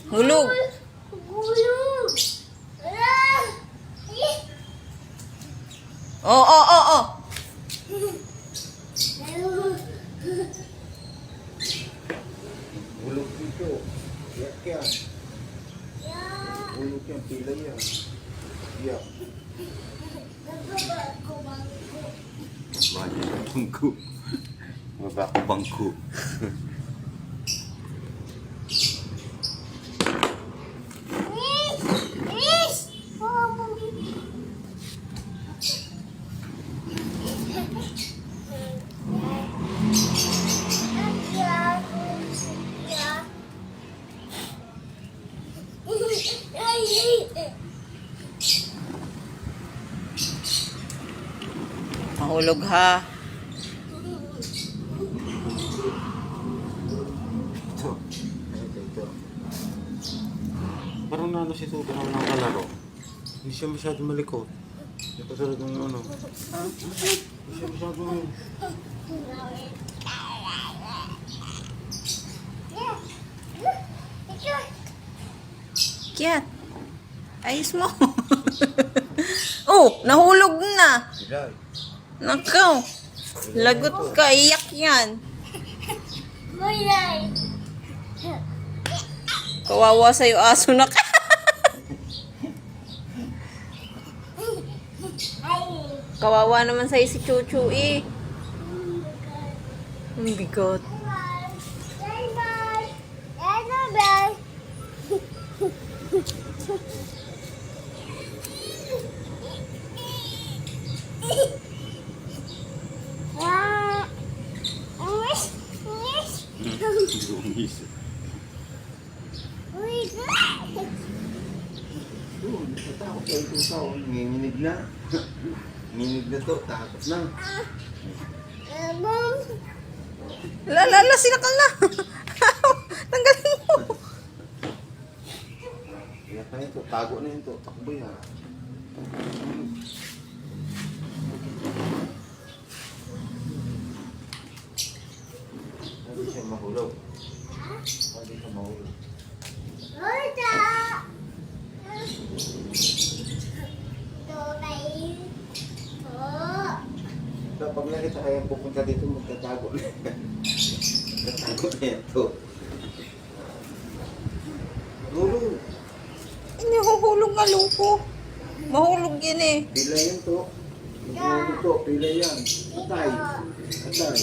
Hulog. Hulog. Oh, oh, oh, oh. Hulog dito. Yak yan. Hulog yan. Pila yan. Yak. Bangko. Baba ko bangko. Mahulog ha. Ito. Ito. Parang nano si Tuto ng kalaro. Hindi siya masyado malikot. Hindi pa talaga ng ano. Hindi siya masyado Kiat. Ayos mo. Oh, nahulog na. Sila. Nakaw. Lagot ka. Iyak yan. Kawawa sa'yo aso na ka. Kawawa naman sa'yo si Chuchu eh. Ang bigot. Lumis. Natakot kayo itong tao. Nginginig na. Nginginig na to. Takot na. Lala, sinakal na. Tanggalin mo. Kaya tayo ito. Tago na yun to. Takbo yan. Hindi siya mahulog. Hindi siya mahulog. Pag nakita kaya pupunta dito, magtatago na. Magtatago na yan to. Hulog. Hindi huhulog nga lupo. Mahulog yan eh. Pila yan to. Hulog to. Pila yan. Patay. Patay.